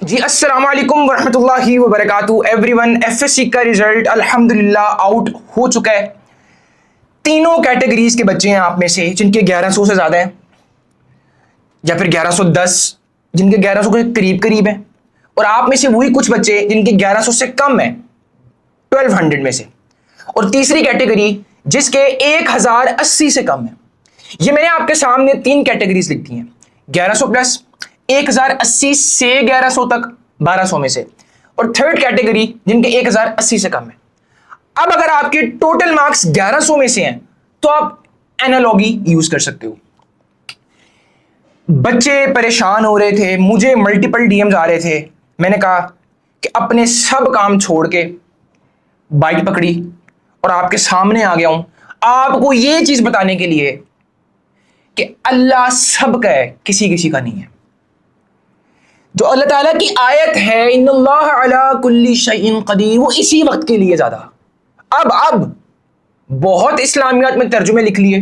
जी अस्सलामु अलैकुम वरहमतुल्लाहि वबरकातुहू एवरीवन। एफएससी का रिजल्ट अल्हम्दुलिल्लाह आउट हो चुका है। तीनों कैटेगरीज के बच्चे हैं आप में से जिनके 1100 से ज़्यादा है या फिर 1110, जिनके 1100 के करीब करीब है, और आप में से वही कुछ बच्चे जिनके 1100 से कम है 1200 में से, और तीसरी कैटेगरी जिसके 1080 से कम है। ये मैंने आपके सामने तीन कैटेगरीज लिख दी हैं, 1100 प्लस, 1080 से 1100 तक 1200 में से, और थर्ड कैटेगरी जिनके 1080 से कम है। अब अगर आपके टोटल मार्क्स 1100 में से हैं तो आप एनालॉगी यूज कर सकते हो। बच्चे परेशान हो रहे थे, मुझे मल्टीपल डीएम्स आ रहे थे। मैंने कहा कि अपने सब काम छोड़ के बाइक पकड़ी और आपके सामने आ गया हूं आपको ये चीज बताने के लिए कि अल्लाह सबका है, किसी किसी का नहीं है। जो अल्लाह ताला की आयत है इन्नल्लाह अला कुल्ली शैइन कदीर, वो इसी वक्त के लिए ज्यादा। अब बहुत इस्लामियात में तर्जुमे लिख लिए,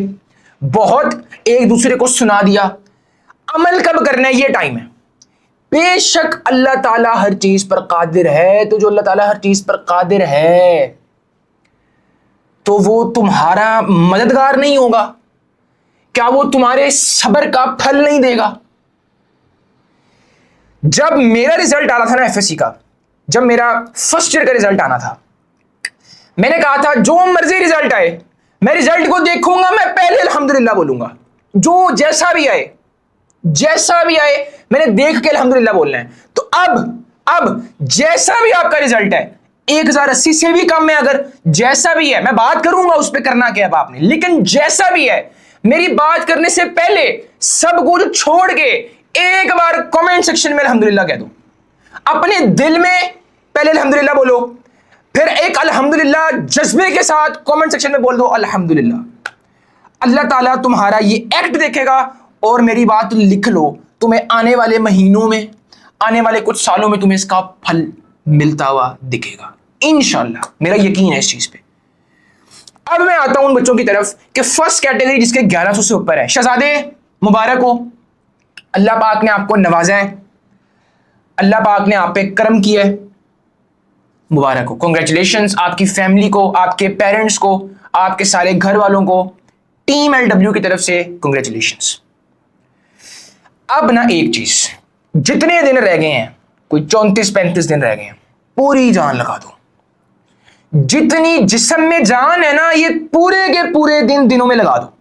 बहुत एक दूसरे को सुना दिया, अमल कब करना है ये टाइम है। बेशक अल्लाह ताला हर चीज पर कादिर है, तो जो अल्लाह ताला हर चीज पर कादिर है तो वो तुम्हारा मददगार नहीं होगा? क्या वो तुम्हारे सब्र का फल नहीं देगा? जब मेरा रिजल्ट आ रहा था ना एफएससी का, जब मेरा फर्स्ट ईयर का रिजल्ट आना था, मैंने कहा था जो मर्जी रिजल्ट आए मैं रिजल्ट को देखूंगा, मैं पहले अल्हम्दुलिल्लाह बोलूंगा। जो जैसा भी आए मैंने देख के अल्हम्दुलिल्लाह बोलना है। तो अब जैसा भी आपका रिजल्ट है 1080 से भी कम है, अगर जैसा भी है मैं बात करूंगा उस पर करना क्या है आपने, लेकिन जैसा भी है मेरी बात करने से पहले सब कुछ छोड़ के एक बार कमेंट सेक्शन में अल्हम्दुलिल्लाह कह दो। अपने दिल में पहले अल्हम्दुलिल्लाह बोलो, फिर एक अल्हम्दुलिल्लाह जज्बे के साथ कमेंट सेक्शन में बोल दो अल्हम्दुलिल्लाह। अल्लाह ताला तुम्हारा ये एक्ट देखेगा। और मेरी बात लिख लो, तुम्हें आने वाले महीनों में, आने वाले कुछ सालों में तुम्हें इसका फल मिलता हुआ दिखेगा इंशाअल्लाह, मेरा यकीन है इस चीज पे। अब मैं आता हूं उन बच्चों की तरफ कि फर्स्ट कैटेगरी जिसके 1100 से ऊपर है, शहजादे मुबारक हो, अल्लाह पाक ने आपको नवाजा है, अल्लाह पाक ने आप पे करम किया है, मुबारक हो, कॉन्ग्रेचुलेशंस आपकी फैमिली को, आपके पेरेंट्स को, आपके सारे घर वालों को, टीम एलडब्ल्यू की तरफ से कॉन्ग्रेचुलेशंस। अब ना एक चीज, जितने दिन रह गए हैं, कोई 34-35 दिन रह गए हैं, पूरी जान लगा दो। जितनी जिस्म में जान है ना, ये पूरे के पूरे दिनों में लगा दो।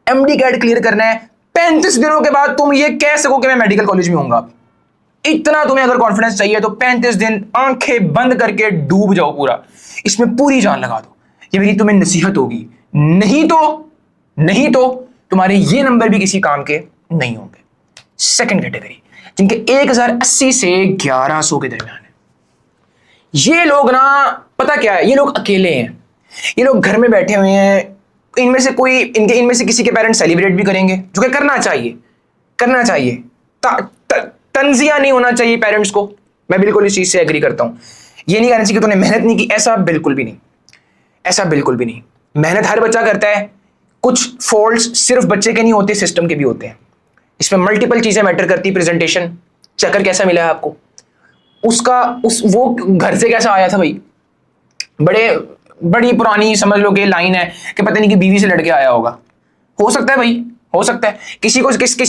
एमडी कैट क्लियर करना है, 35 दिनों के बाद तुम ये कह सको कि मैं मेडिकल कॉलेज में होऊंगा। इतना तुम्हें अगर कॉन्फिडेंस चाहिए तो 35 दिन आंखें बंद करके डूब जाओ पूरा, इसमें पूरी जान लगा दो। ये मेरी तुम्हें नसीहत होगी, नहीं तो तुम्हारे ये नंबर भी किसी काम के नहीं होंगे। सेकंड कैटेगरी जिनके 1080 से 1100 के दरमियान है, ये लोग ना, पता क्या है, ये लोग अकेले हैं, ये लोग घर में बैठे हुए हैं। इनमें से किसी के पेरेंट्स सेलिब्रेट भी करेंगे, जो कि करना चाहिए। तंजिया नहीं होना चाहिए पेरेंट्स को, मैं बिल्कुल इस चीज से एग्री करता हूं। ये नहीं कहना चाहिए कि तूने मेहनत नहीं की, ऐसा बिल्कुल भी नहीं। मेहनत हर बच्चा करता है, कुछ फॉल्ट्स सिर्फ बच्चे के नहीं होते, सिस्टम के भी होते हैं। इसमें मल्टीपल चीजें मैटर करती। प्रेजेंटेशन चक्कर कैसा मिला है आपको, वो घर से कैसा आया था भाई, बड़ी पुरानी समझ लो कि लाइन है कि पता नहीं कि बीवी से लड़के आया होगा, हो सकता है भाई, हो सकता है। किसी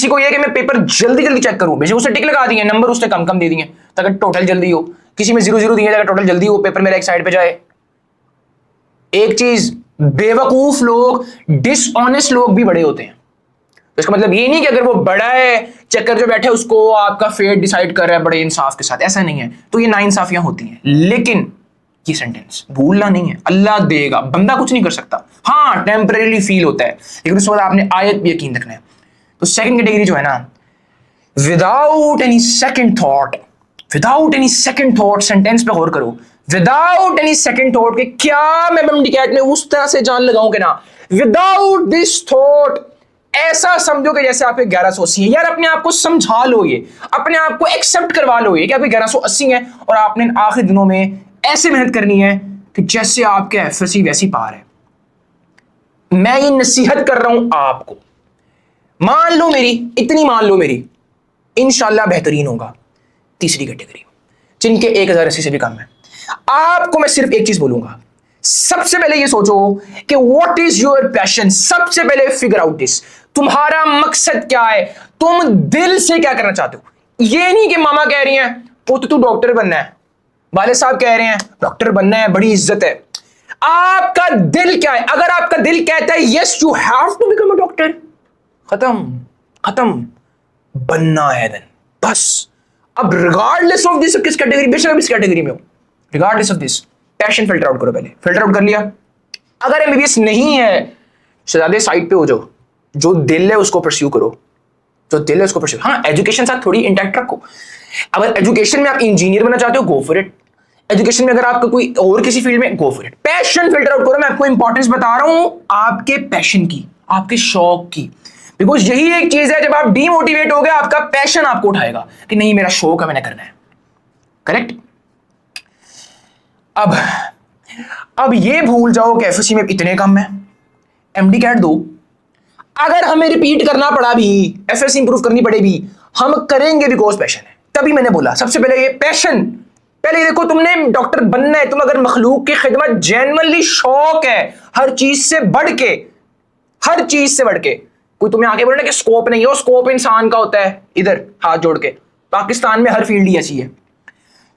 को ये कि मैं पेपर जल्दी चेक करूं, बेशक उसे टिक लगा दिए, नंबर उसने कम दे दिए ताकि टोटल जल्दी हो, किसी में 0-0 दिए ताकि टोटल जल्दी हो, पेपर मेरा एक साइड पे जाए। एक चीज, बेवकूफ लोग, डिसऑनेस्ट लोग भी बड़े होते हैं। तो इसका मतलब ये नहीं कि अगर वो बड़ा है, चक्कर जो बैठे उसको आपका फेट डिसाइड कर रहा है बड़े इंसाफ के साथ, ऐसा नहीं है। तो ये नाइंसाफियां होती हैं, लेकिन ये सेंटेंस भूलना नहीं है, अल्लाह देगा, बंदा कुछ नहीं कर सकता। हाँ टेम्परेरी फील होता है, लेकिन उस वक्त आपने आयत भी यकीन रखना है। तो सेकंड कैटेगरी जो है ना, without any second thought, sentence पे गौर करो, विदाउट एनी सेकंड थॉट कि क्या मैं एमडी कैट में उस तरह से जान लगाऊं कि ना, विदाउट दिस थॉट ऐसा समझो कि जैसे आपके 1180 है। यार अपने आप को समझा लो, ये अपने आप को एक्सेप्ट करवा लो ये कि आपके 1180 है, और आपने आखिरी दिनों में ऐसे मेहनत करनी है कि जैसे आपके एफएससी वैसी पार है। मैं ये नसीहत कर रहा हूं आपको, मान लो मेरी, इंशाल्लाह बेहतरीन होगा। तीसरी कैटेगरी जिनके 1080 से भी कम है। आपको मैं सिर्फ एक चीज बोलूंगा, सबसे पहले ये सोचो कि व्हाट इज योर पैशन। सबसे पहले फिगर आउट दिस, तुम्हारा मकसद क्या है, तुम दिल से क्या करना चाहते हो। ये नहीं कि मामा कह रही हैं पुत्र तू डॉक्टर बनना है, वाले साहब कह रहे हैं डॉक्टर बनना है, बड़ी इज्जत है। आपका दिल क्या है? अगर आपका दिल कहता है yes you have to become a doctor, खत्म खत्म, बनना है देन बस। अब रिगार्डलेस ऑफ दिस किस कैटेगरी, बेशक इस कैटेगरी में हो, regardless of this passion filter out करो। पहले फिल्टर आउट कर लिया, अगर एमबीबीएस नहीं है शहजादे साइड पे हो जाओ, जो दिल है उसको परस्यू करो, जो दिल है उसको परस्यू। हाँ एजुकेशन साथ थोड़ी इंटैक्ट रखो। अगर एजुकेशन में आप इंजीनियर बनना चाहते हो गो फॉर इट, एजुकेशन में अगर आपका कोई और किसी फील्ड में go for it. Passion filter out करो। मैं आपको इंपॉर्टेंस बता रहा हूं आपके पैशन की, आपके शौक की, बिकॉज यही एक चीज है, जब आप डीमोटिवेट हो गए आपका पैशन आपको उठाएगा कि नहीं मेरा शौक है मैंने करना है। करेक्ट। अब ये भूल जाओ कि एफएससी में इतने कम है, एमडी कैट दो। अगर हमें रिपीट करना पड़ा भी, एफएससी इंप्रूव करनी पड़े भी, हम करेंगे बिकॉज पैशन है। तभी मैंने बोला सबसे पहले ये पैशन। पहले देखो तुमने डॉक्टर बनना है, तुम अगर मखलूक की खिदमत जेन्युइनली शौक है, हर चीज से बढ़ के, हर चीज से बढ़ के, कोई तुम्हें आगे बोले ना कि स्कोप नहीं है, वो स्कोप इंसान का होता है। इधर हाथ जोड़ के, पाकिस्तान में हर फील्ड ही ऐसी है,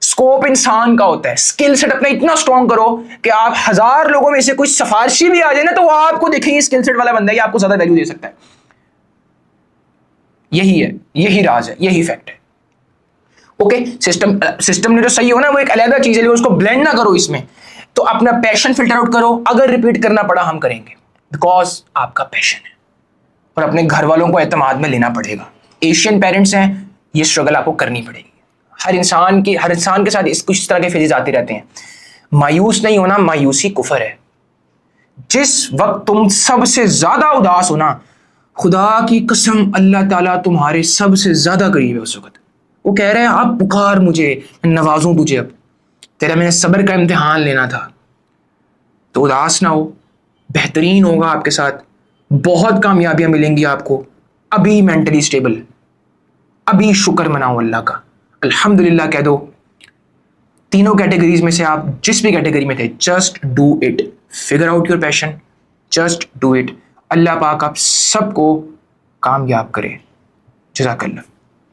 स्कोप इंसान का होता है। स्किल सेट अपना इतना स्ट्रॉन्ग करो कि आप 1000 लोगों में से कोई सिफारिशी भी आ जाए ना तो वो आपको देखेंगे स्किल सेट वाला बंदा है, आपको ज्यादा वैल्यू दे सकता है। यही है, यही राज है, यही फैक्ट है। ओके, सिस्टम ने तो सही हो ना, वो एक अलग चीज है, उसको ब्लेंड ना करो इसमें। तो अपना पैशन फिल्टर आउट करो, अगर रिपीट करना पड़ा हम करेंगे बिकॉज आपका पैशन है, और अपने घर वालों को एतमाद में लेना पड़ेगा। एशियन पेरेंट्स हैं, ये स्ट्रगल आपको करनी पड़ेगी। हर इंसान के साथ कुछ तरह के फेजेस आते रहते हैं। मायूस नहीं होना, मायूसी कुफर है। जिस वक्त तुम सबसे ज्यादा उदास हो ना, खुदा की कसम अल्लाह ताला तुम्हारे सबसे ज्यादा करीब है उस वक्त। वो कह रहे हैं आप पुकार मुझे, मैं नवाजूं तुझे, अब तेरा मैंने सब्र का इम्तिहान लेना था। तो उदास ना हो, बेहतरीन होगा आपके साथ, बहुत कामयाबियां मिलेंगी आपको। अभी मेंटली स्टेबल, अभी शुक्र मनाओ अल्लाह का, अल्हम्दुलिल्लाह कह दो। तीनों कैटेगरीज में से आप जिस भी कैटेगरी में थे, just do it, figure out your passion, just do it. Allah पाक आप सबको कामयाब करे। जज़ाकल्लाह।